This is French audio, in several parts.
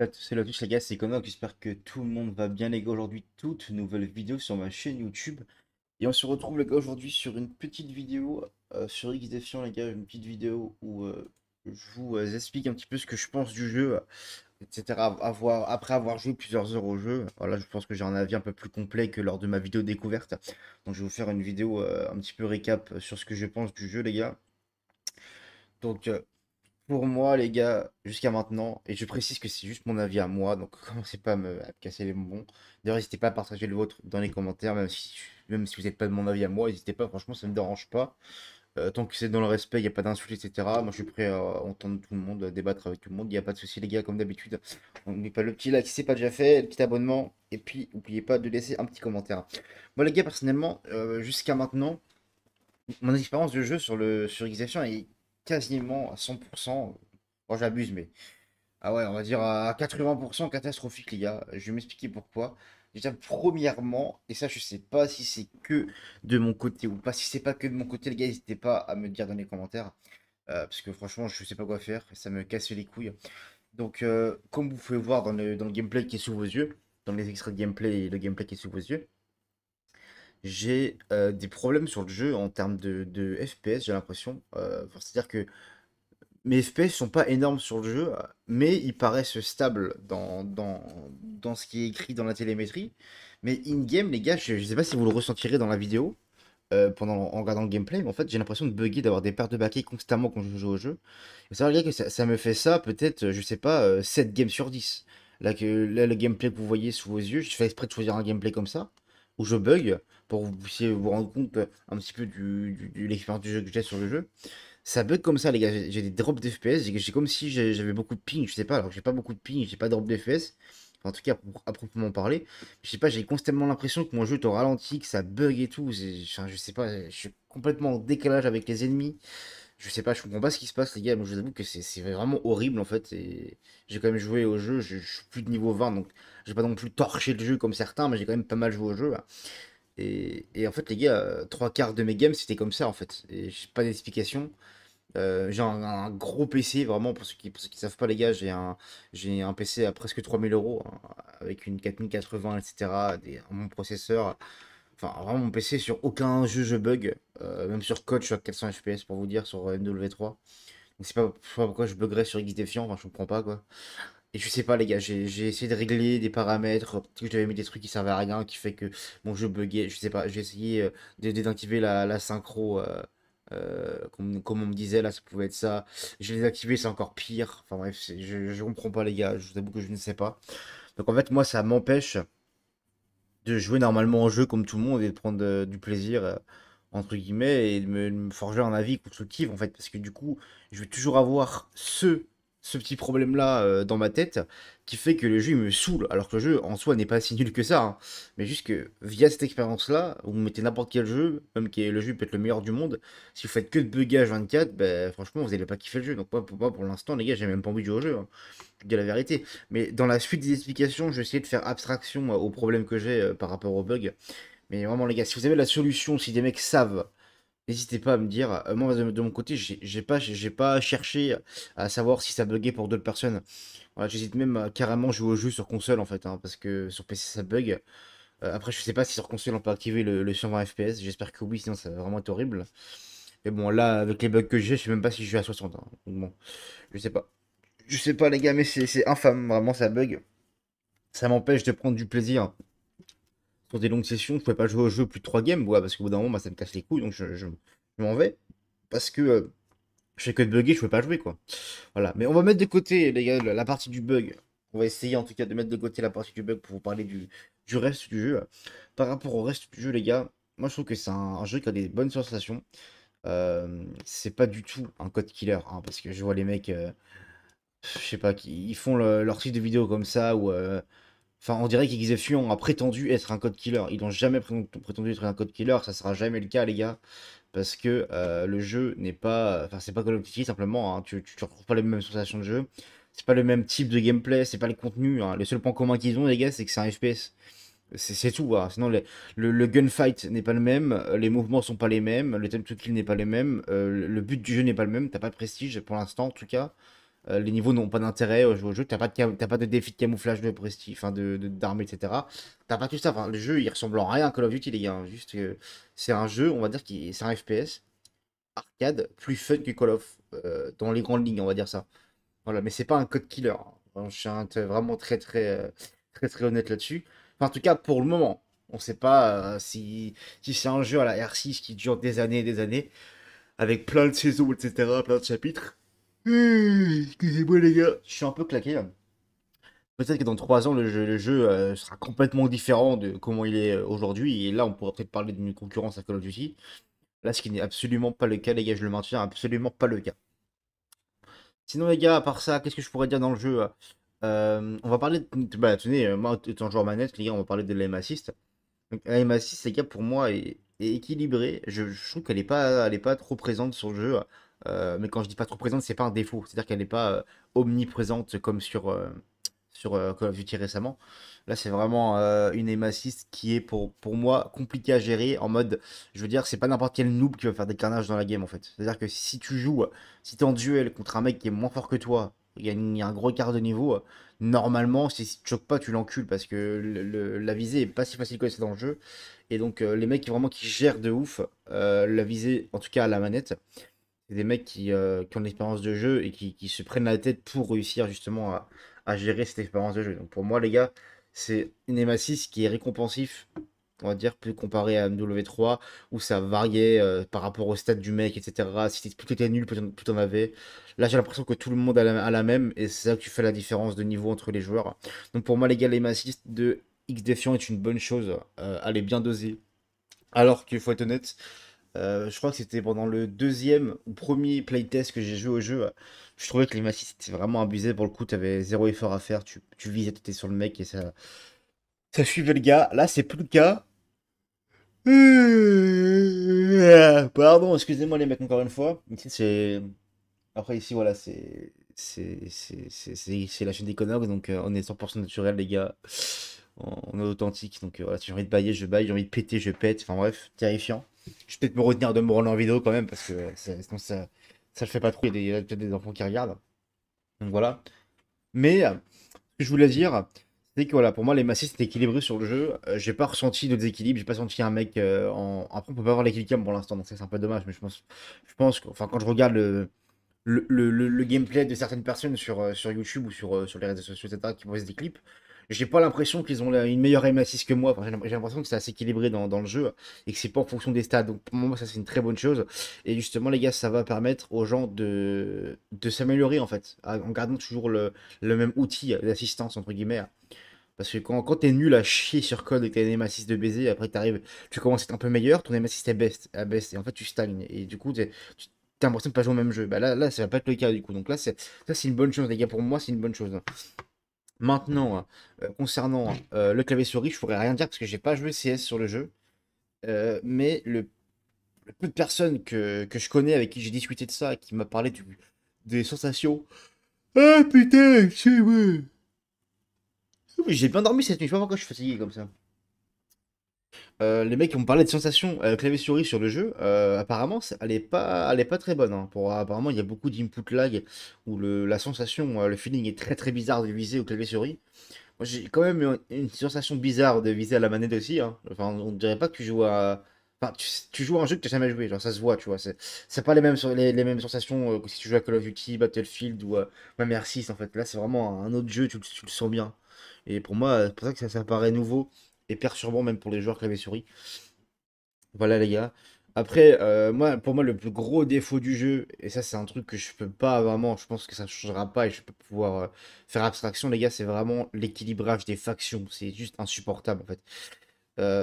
Salut à tous les gars, c'est Connor, j'espère que tout le monde va bien les gars aujourd'hui, toute nouvelle vidéo sur ma chaîne YouTube. Et on se retrouve les gars aujourd'hui sur une petite vidéo sur X Defiant les gars, une petite vidéo où je vous explique un petit peu ce que je pense du jeu, etc. Après avoir joué plusieurs heures au jeu, voilà, je pense que j'ai un avis un peu plus complet que lors de ma vidéo découverte. Donc je vais vous faire une vidéo un petit peu récap sur ce que je pense du jeu les gars. Donc pour moi, les gars, jusqu'à maintenant, et je précise que c'est juste mon avis à moi, donc commencez pas à me casser les bonbons. D'ailleurs, n'hésitez pas à partager le vôtre dans les commentaires, même si vous n'êtes pas de mon avis à moi, n'hésitez pas, franchement, ça me dérange pas. Tant que c'est dans le respect, il n'y a pas d'insultes, etc. Moi, je suis prêt à entendre tout le monde, à débattre avec tout le monde, il n'y a pas de souci, les gars, comme d'habitude. N'oubliez pas le petit like si c'est pas déjà fait, le petit abonnement, et puis n'oubliez pas de laisser un petit commentaire. Moi, les gars, personnellement, jusqu'à maintenant, mon expérience de jeu sur Xavier est quasiment à 100%. Bon, j'abuse, mais ah ouais, on va dire à 80% catastrophique, les gars. Je vais m'expliquer pourquoi. Déjà, premièrement, et ça, je sais pas si c'est que de mon côté ou pas. Si c'est pas que de mon côté, les gars, n'hésitez pas à me dire dans les commentaires. Parce que franchement, je sais pas quoi faire. Ça me casse les couilles. Donc, comme vous pouvez voir dans le gameplay qui est sous vos yeux, dans les extraits de gameplay et le gameplay qui est sous vos yeux, j'ai des problèmes sur le jeu en termes de FPS, j'ai l'impression. Enfin, c'est-à-dire que mes FPS sont pas énormes sur le jeu, mais ils paraissent stables dans ce qui est écrit dans la télémétrie. Mais in-game, les gars, je sais pas si vous le ressentirez dans la vidéo, en regardant le gameplay, mais en fait, j'ai l'impression de bugger, d'avoir des pertes de baquets constamment quand je joue au jeu. Et ça, les gars, que ça me fait ça peut-être, je sais pas, 7 games sur 10. Là, le gameplay que vous voyez sous vos yeux, je fais exprès de choisir un gameplay comme ça, où je bug, pour que vous puissiez vous rendre compte un petit peu de l'expérience du jeu que j'ai sur le jeu. Ça bug comme ça, les gars. J'ai des drops d'FPS. J'ai comme si j'avais beaucoup de ping. Je sais pas, alors que j'ai pas beaucoup de ping, j'ai pas de drop d'FPS. Enfin, en tout cas, à proprement parler. Je sais pas, j'ai constamment l'impression que mon jeu est au ralenti, que ça bug et tout. Enfin, je sais pas, je suis complètement en décalage avec les ennemis. Je sais pas, je comprends pas ce qui se passe, les gars. Mais je vous avoue que c'est vraiment horrible en fait. Et j'ai quand même joué au jeu. Je suis plus de niveau 20, donc j'ai pas non plus torché le jeu comme certains, mais j'ai quand même pas mal joué au jeu. Et en fait, les gars, trois quarts de mes games, c'était comme ça en fait. Et j'ai pas d'explication. J'ai un gros PC, vraiment, pour ceux qui savent pas, les gars, j'ai un PC à presque 3000 euros, hein, avec une 4080, etc., mon processeur. Enfin, vraiment, mon PC, sur aucun jeu je bug, même sur Code, je suis à 400 FPS pour vous dire, sur MW3. Donc, je sais pas pourquoi je buggerais sur X Defiant, enfin, je comprends pas, quoi. Et je sais pas, les gars, j'ai essayé de régler des paramètres, peut-être que j'avais mis des trucs qui servaient à rien, qui fait que mon jeu buguait, je sais pas, j'ai essayé d'activer la synchro, comme on me disait, là, ça pouvait être ça. Je l'ai désactivé, c'est encore pire. Enfin bref, je comprends pas, les gars, je vous avoue que je ne sais pas. Donc en fait, moi, ça m'empêche de jouer normalement au jeu comme tout le monde et de prendre du plaisir, entre guillemets, et de me forger un avis constructif, en fait, parce que du coup, je vais toujours avoir ce petit problème-là dans ma tête qui fait que le jeu il me saoule, alors que le jeu en soi n'est pas si nul que ça, hein. Mais juste que via cette expérience-là, vous mettez n'importe quel jeu, même que le jeu peut être le meilleur du monde, si vous faites que de bugage 24, ben franchement, vous allez pas kiffer le jeu. Donc, moi, pour l'instant, les gars, j'ai même pas envie de jouer au jeu, hein. Je dis la vérité. Mais dans la suite des explications, je vais essayer de faire abstraction aux problèmes que j'ai par rapport aux bugs. Mais vraiment, les gars, si vous avez la solution, si des mecs savent, n'hésitez pas à me dire. Moi, de mon côté, j'ai pas cherché à savoir si ça buguait pour d'autres personnes. Voilà, j'hésite même à carrément jouer au jeu sur console, en fait, hein, parce que sur PC, ça bug. Après, je sais pas si sur console, on peut activer le 120 FPS. J'espère que oui, sinon ça va vraiment être horrible. Mais bon, là, avec les bugs que j'ai, je sais même pas si je suis à 60, hein. Donc bon, je sais pas. Je sais pas, les gars, mais c'est infâme, vraiment, ça bug. Ça m'empêche de prendre du plaisir sur des longues sessions. Je pouvais pas jouer au jeu plus de 3 games, ouais, parce qu'au bout d'un moment, bah, ça me casse les couilles, donc je m'en vais. Parce que je fais que de bugger, je peux pas jouer, quoi. Voilà, mais on va mettre de côté, les gars, la partie du bug. On va essayer en tout cas de mettre de côté la partie du bug pour vous parler du reste du jeu. Par rapport au reste du jeu, les gars, moi je trouve que c'est un jeu qui a des bonnes sensations. C'est pas du tout un code killer, hein, parce que je vois les mecs, je sais pas, ils font leur type de vidéo comme ça, ou enfin, on dirait qu'Exefion a prétendu être un code killer. Ils n'ont jamais prétendu être un code killer, ça sera jamais le cas, les gars, parce que le jeu n'est pas. Enfin, c'est pas Call of Duty simplement, hein. Tu retrouves pas les mêmes sensations de jeu, c'est pas le même type de gameplay, c'est pas le contenu, hein. Le seul point commun qu'ils ont, les gars, c'est que c'est un FPS. C'est tout, hein. Sinon, le gunfight n'est pas le même, les mouvements sont pas les mêmes, le time to kill n'est pas les mêmes, le but du jeu n'est pas le même, t'as pas de prestige pour l'instant, en tout cas. Les niveaux n'ont pas d'intérêt au jeu. T'as pas de défi de camouflage de prestige, enfin d'armes, etc. T'as pas tout ça. Enfin, le jeu, il ressemble en rien à Call of Duty, les gars, hein. Juste que c'est un jeu, on va dire, qui c'est un FPS arcade plus fun que Call of dans les grandes lignes, on va dire ça. Voilà, mais c'est pas un code killer, hein. Enfin, je suis vraiment très honnête là-dessus. Enfin, en tout cas, pour le moment, on sait pas si c'est un jeu à la R6 qui dure des années et des années, avec plein de saisons, etc., plein de chapitres. Excusez-moi les gars, je suis un peu claqué là. Peut-être que dans 3 ans, le jeu sera complètement différent de comment il est aujourd'hui. Et là, on pourra peut-être parler d'une concurrence à Call of Duty. Là, ce qui n'est absolument pas le cas, les gars, je le maintiens, absolument pas le cas. Sinon, les gars, à part ça, qu'est-ce que je pourrais dire dans le jeu? On va parler bah, tenez, moi, étant joueur manette, les gars, on va parler de l'aim assist. Donc, l'aim assist, les gars, pour moi, est équilibrée. Je trouve qu'elle est pas trop présente sur le jeu. Mais quand je dis pas trop présente, c'est pas un défaut. C'est-à-dire qu'elle n'est pas omniprésente comme sur Call of Duty récemment. Là, c'est vraiment une aim assist qui est pour moi compliquée à gérer. En mode, je veux dire, c'est pas n'importe quel noob qui va faire des carnages dans la game en fait. C'est-à-dire que si tu joues, si t'es en duel contre un mec qui est moins fort que toi, il y a un gros écart de niveau, normalement, si tu choques pas, tu l'encules parce que la visée est pas si facile que ça dans le jeu. Et donc, les mecs vraiment qui gèrent de ouf la visée, en tout cas à la manette, c'est des mecs qui ont de l'expérience de jeu et qui se prennent la tête pour réussir justement à gérer cette expérience de jeu. Donc pour moi, les gars, c'est une M6 qui est récompensif, on va dire, plus comparé à MW3, où ça variait par rapport au stade du mec, etc. Si plus t'étais nul, plus t'en avais. Là, j'ai l'impression que tout le monde a la même, et c'est ça que tu fais la différence de niveau entre les joueurs. Donc pour moi, les gars, l'M6 de X Defiant est une bonne chose. Elle est bien dosée. Alors qu'il faut être honnête, je crois que c'était pendant le deuxième ou premier playtest que j'ai joué au jeu. Je trouvais que les massifs c'était vraiment abusé. Pour le coup, tu avais zéro effort à faire. Tu visais, tu étais sur le mec et ça suivait le gars. Là, c'est plus le cas. Pardon, excusez-moi les mecs, encore une fois. Ici, c'est. Après, ici, voilà, c'est la chaîne des Connogs, donc on est 100% naturel, les gars. On est authentique, donc voilà, si j'ai envie de bailler, je baille, j'ai envie de péter, je pète. Enfin bref, terrifiant. Je vais peut-être me retenir de me rendre en vidéo quand même, parce que sinon ça le fait pas trop. Il y a peut-être des enfants qui regardent. Donc voilà. Mais ce que je voulais dire, c'est que voilà, pour moi, les massifs c'était équilibré sur le jeu. J'ai pas ressenti de déséquilibre, j'ai pas senti un mec en. Après, on peut pas avoir l'équilibre pour l'instant, donc ça, c'est un peu dommage, mais je pense que, enfin, quand je regarde le gameplay de certaines personnes sur YouTube ou sur les réseaux sociaux, etc., qui postent des clips, j'ai pas l'impression qu'ils ont une meilleure aim assist que moi. Enfin, j'ai l'impression que c'est assez équilibré dans le jeu et que c'est pas en fonction des stats. Donc pour moi, ça c'est une très bonne chose. Et justement, les gars, ça va permettre aux gens de s'améliorer en fait, en gardant toujours le même outil d'assistance, entre guillemets. Parce que quand t'es nul à chier sur code et que t'as une aim assist de baiser, après tu commences à être un peu meilleur, ton aim assist est baisse, et en fait tu stagnes. Et du coup, t'as l'impression de pas jouer au même jeu. Bah là, ça va pas être le cas du coup. Donc là, ça c'est une bonne chose, les gars. Pour moi, c'est une bonne chose. Maintenant, concernant le clavier souris, je pourrais rien dire parce que j'ai pas joué CS sur le jeu. Mais le peu de personnes que je connais avec qui j'ai discuté de ça, qui m'a parlé des sensations. Ah putain, c'est vrai. Oui, j'ai bien dormi cette nuit, je sais pas pourquoi je suis fatigué comme ça. Les mecs qui ont parlé de sensations clavier-souris sur le jeu, apparemment, elle est pas très bonne, hein. Apparemment, il y a beaucoup d'input lag où la sensation, le feeling est très bizarre de viser au clavier-souris. Moi, j'ai quand même une sensation bizarre de viser à la manette aussi, hein. Enfin, on dirait pas que tu joues à. Enfin, tu joues à un jeu que tu n'as jamais joué, genre ça se voit, tu vois. C'est pas les mêmes sensations que si tu joues à Call of Duty, Battlefield ou même R6 en fait. Là, c'est vraiment un autre jeu, tu le sens bien. Et pour moi, c'est pour ça que ça paraît nouveau et perturbant même pour les joueurs clavier-souris. Voilà les gars. Après, pour moi, le plus gros défaut du jeu, et ça c'est un truc que je peux pas vraiment, je pense que ça ne changera pas et je peux pouvoir faire abstraction, les gars, c'est vraiment l'équilibrage des factions. C'est juste insupportable en fait.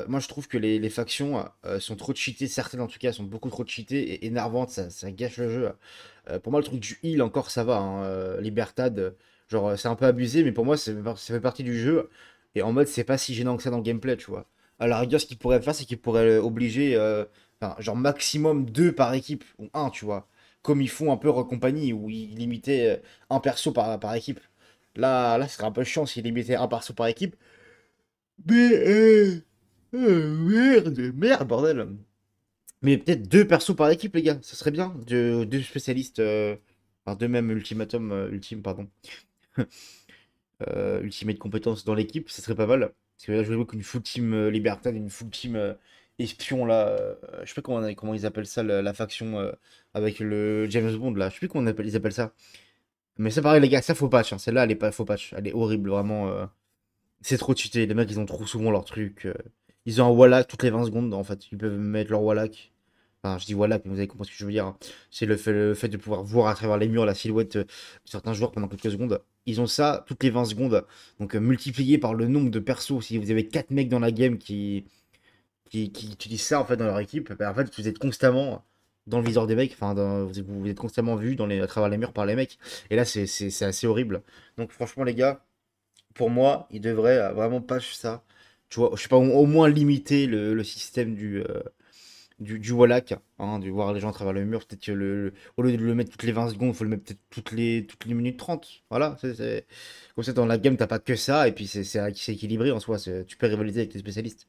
Moi je trouve que les factions sont trop cheatées, certaines en tout cas sont beaucoup trop cheatées et énervantes, ça gâche le jeu. Pour moi, le truc du heal encore ça va, hein, Libertad, genre c'est un peu abusé, mais pour moi ça fait partie du jeu. Et en mode, c'est pas si gênant que ça dans le gameplay, tu vois. À la rigueur, ce qu'il pourrait faire, c'est qu'il pourrait obliger, enfin, genre maximum 2 par équipe, ou un, tu vois. Comme ils font un peu Rock Company, où ils limitaient un perso par équipe. Là, ce serait un peu chiant s'ils limitaient un perso par équipe. Mais, merde, bordel. Mais peut-être 2 persos par équipe, les gars, ça serait bien. Deux spécialistes. enfin de même ultimatum, ultime, pardon, ultimate compétence dans l'équipe, ça serait pas mal. Parce que là, je vois qu'une full team Libertad, une full team espion là, je sais pas comment ils appellent ça, la faction avec le James Bond là, je sais plus comment ils appellent ça. Mais c'est pareil les gars, ça faut patch, hein. Celle-là elle est pas faux patch, elle est horrible vraiment. C'est trop cheaté, les mecs ils ont trop souvent leur truc. Ils ont un Wallach toutes les 20 secondes en fait, ils peuvent mettre leur Wallach. Enfin, je dis Wallach, mais vous avez compris ce que je veux dire, hein. C'est le fait de pouvoir voir à travers les murs la silhouette de certains joueurs pendant quelques secondes. Ils ont ça toutes les 20 secondes. Donc multiplié par le nombre de persos, si vous avez 4 mecs dans la game qui utilisent ça en fait dans leur équipe, bah, en fait vous êtes constamment dans le viseur des mecs, enfin vous êtes constamment vu à travers les murs par les mecs. Et là c'est assez horrible. Donc franchement les gars, pour moi, il devrait vraiment patch ça. Tu vois, je sais pas, au moins limiter le système du Wallach, hein, de voir les gens à travers le mur. Peut-être que au lieu de le mettre toutes les 20 secondes, il faut le mettre peut-être toutes les minutes 30. Voilà, comme ça dans la game, t'as pas que ça, et puis c'est équilibré en soi. Tu peux rivaliser avec les spécialistes.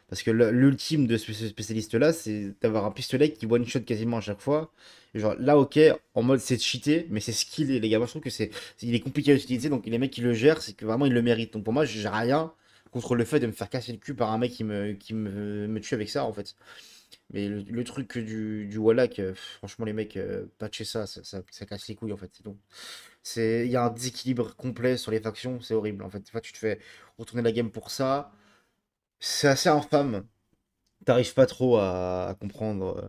Parce que l'ultime de ce spécialiste-là, c'est d'avoir un pistolet qui one-shot quasiment à chaque fois. Et genre là, ok, en mode c'est cheaté, mais c'est skillé, les gars. Moi, je trouve que il est compliqué à utiliser, donc les mecs qui le gèrent, c'est que vraiment ils le méritent. Donc pour moi, j'ai rien contre le fait de me faire casser le cul par un mec qui me tue avec ça, en fait. Mais le truc du Wallach, franchement, les mecs, patcher ça casse les couilles, en fait. Il y a un déséquilibre complet sur les factions, c'est horrible, en fait. Enfin, tu te fais retourner la game pour ça. C'est assez infâme. T'arrives pas trop à comprendre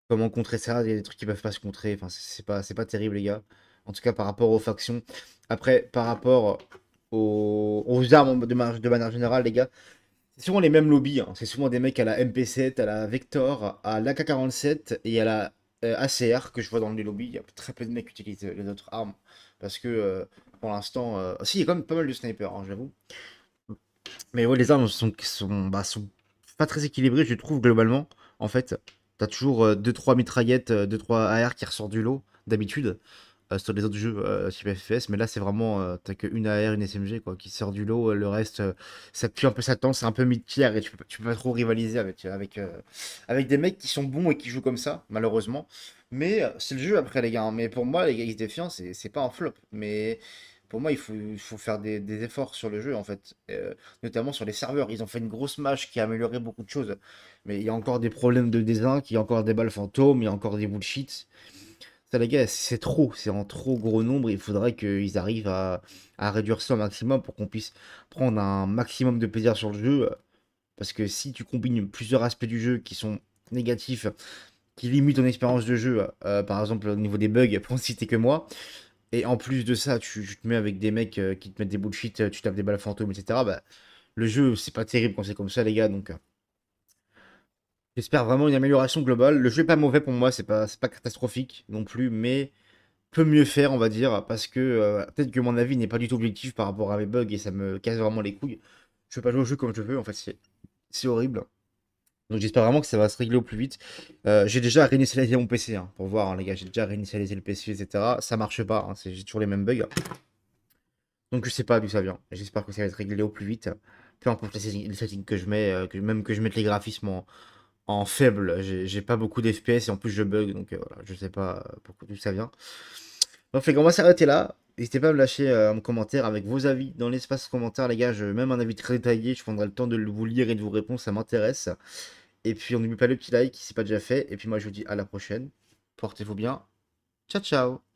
comment contrer ça. Il y a des trucs qui peuvent pas se contrer. Enfin, c'est pas terrible, les gars. En tout cas, par rapport aux factions. Après, par rapport aux armes de manière générale, les gars, c'est souvent les mêmes lobbies, hein. C'est souvent des mecs à la MP7, à la Vector, à l'AK-47 et à la ACR que je vois dans les lobbies. Il y a très peu de mecs qui utilisent les autres armes. Parce que pour l'instant. Si, il y a quand même pas mal de snipers, hein, j'avoue. Mais ouais, les armes sont pas très équilibrées, je trouve, globalement. En fait, t'as toujours deux trois mitraillettes, deux trois AR qui ressortent du lot, d'habitude, sur les autres jeux type FPS. Mais là, c'est vraiment, t'as qu'une AR, une SMG, quoi, qui sort du lot. Le reste, ça pue un peu sa temps, c'est un peu mid-tier et tu peux pas trop rivaliser avec des mecs qui sont bons et qui jouent comme ça, malheureusement. Mais c'est le jeu après, les gars, hein. Mais pour moi, les gars, X Defiant, c'est pas un flop. Mais pour moi, il faut faire des efforts sur le jeu, en fait. Notamment sur les serveurs. Ils ont fait une grosse match qui a amélioré beaucoup de choses. Mais il y a encore des problèmes de design, il y a encore des balles fantômes, il y a encore des bullshit. Ça, les gars, c'est trop. C'est en trop gros nombre. Il faudrait qu'ils arrivent à réduire ça au maximum pour qu'on puisse prendre un maximum de plaisir sur le jeu. Parce que si tu combines plusieurs aspects du jeu qui sont négatifs, qui limitent ton expérience de jeu, par exemple au niveau des bugs, pour ne citer que moi, et en plus de ça, tu te mets avec des mecs qui te mettent des bullshit, tu tapes des balles fantômes, etc. Bah, le jeu, c'est pas terrible quand c'est comme ça, les gars. Donc, j'espère vraiment une amélioration globale. Le jeu est pas mauvais pour moi, c'est pas catastrophique non plus, mais peut mieux faire, on va dire, parce que peut-être que mon avis n'est pas du tout objectif par rapport à mes bugs et ça me casse vraiment les couilles. Je peux pas jouer au jeu comme je veux, en fait, c'est horrible. Donc j'espère vraiment que ça va se régler au plus vite. J'ai déjà réinitialisé mon PC, hein, pour voir, hein, les gars. J'ai déjà réinitialisé le PC, etc. Ça marche pas, hein, j'ai toujours les mêmes bugs. Donc je sais pas d'où ça vient. J'espère que ça va être réglé au plus vite. Peu importe les settings que je mets, même que je mette les graphismes en faible, j'ai pas beaucoup d'FPS et en plus je bug, donc voilà, je sais pas pourquoi d'où ça vient. Bref les gars, on va s'arrêter là. N'hésitez pas à me lâcher un commentaire avec vos avis dans l'espace commentaire, les gars. Même un avis très détaillé, je prendrai le temps de vous lire et de vous répondre, ça m'intéresse. Et puis on n'oublie pas le petit like si c'est pas déjà fait. Et puis moi je vous dis à la prochaine. Portez-vous bien. Ciao ciao.